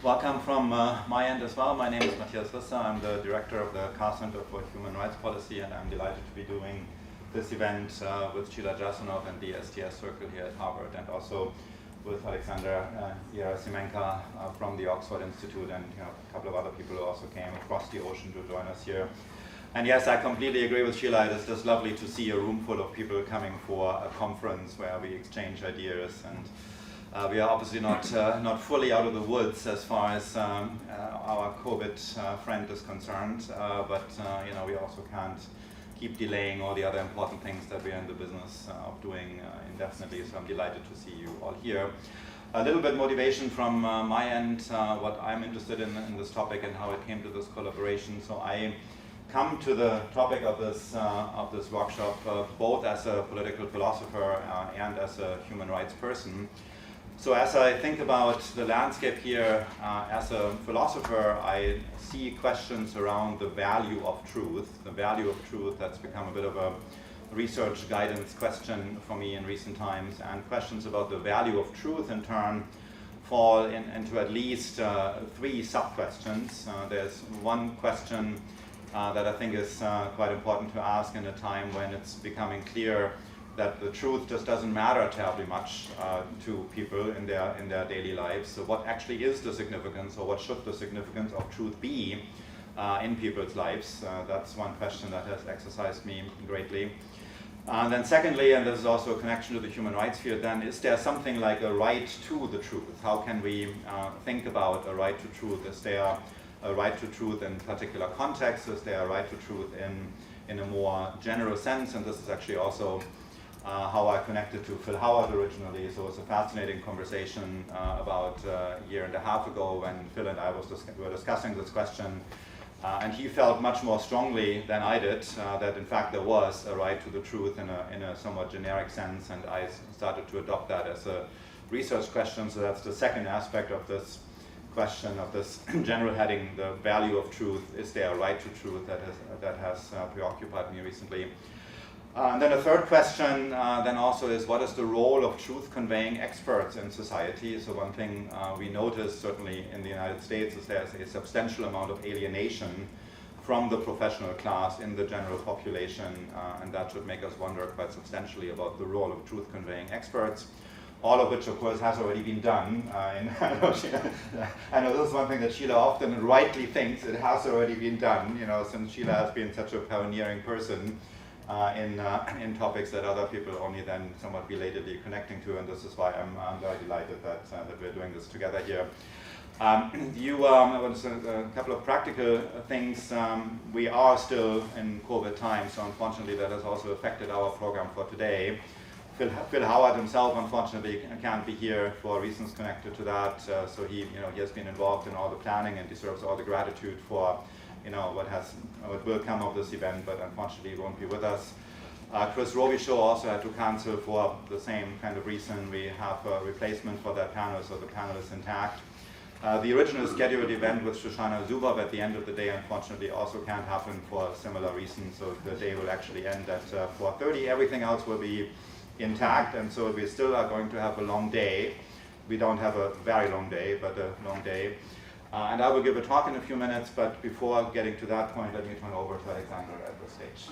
Welcome from my end as well. My name is Mathias Risse. I'm the director of the Carr-Ryan Center for Human Rights Policy, and I'm delighted to be doing this event with Sheila Jasanoff and the STS Circle here at Harvard, and also with Alexander Gerasimenko from the Oxford Institute, and a couple of other people who also came across the ocean to join us here. And yes, I completely agree with Sheila. It is just lovely to see a room full of people coming for a conference where we exchange ideas, and we are obviously not fully out of the woods as far as our COVID friend is concerned, but we also can't keep delaying all the other important things that we are in the business of doing indefinitely. So I'm delighted to see you all here. A little bit motivation from my end, what I'm interested in this topic and how it came to this collaboration. So I come to the topic of this workshop both as a political philosopher and as a human rights person. So as I think about the landscape here, as a philosopher, I see questions around the value of truth. The value of truth, that's become a bit of a research guidance question for me in recent times, and questions about the value of truth in turn fall into at least three sub-questions. There's one question that I think is quite important to ask in a time when it's becoming clear that the truth just doesn't matter terribly much to people in their daily lives. So what actually is the significance, or what should the significance of truth be in people's lives? That's one question that has exercised me greatly. And then secondly, and this is also a connection to the human rights field, then is there something like a right to the truth? How can we think about a right to truth? Is there a right to truth in particular contexts? Is there a right to truth in a more general sense? And this is actually also how I connected to Phil Howard originally. So it was a fascinating conversation about a year and a half ago when Phil and I were discussing this question. And he felt much more strongly than I did that in fact there was a right to the truth in a somewhat generic sense, and I started to adopt that as a research question. So that's the second aspect of this question, of this general heading, the value of truth. Is there a right to truth? That has preoccupied me recently. And then a third question then also is, what is the role of truth-conveying experts in society? So one thing we notice certainly in the United States is there's a substantial amount of alienation from the professional class in the general population, and that should make us wonder quite substantially about the role of truth-conveying experts, all of which of course has already been done. I know this is one thing that Sheila often rightly thinks, it has already been done, since Sheila has been such a pioneering person in topics that other people only then somewhat belatedly connecting to, and this is why I'm very delighted that we're doing this together here. I want to say a couple of practical things. We are still in COVID time, so unfortunately that has also affected our program for today. Phil Howard himself unfortunately can't be here for reasons connected to that, so he has been involved in all the planning and deserves all the gratitude for what will come of this event, but unfortunately he won't be with us. Chris Robichaud also had to cancel for the same kind of reason. We have a replacement for that panel, so the panel is intact. The original scheduled event with Shoshana Zuboff at the end of the day unfortunately also can't happen for similar reasons, so the day will actually end at 4:30. Everything else will be intact, and so we still are going to have a long day. We don't have a very long day, but a long day. And I will give a talk in a few minutes, but before getting to that point, let me turn over to Alexander at the stage.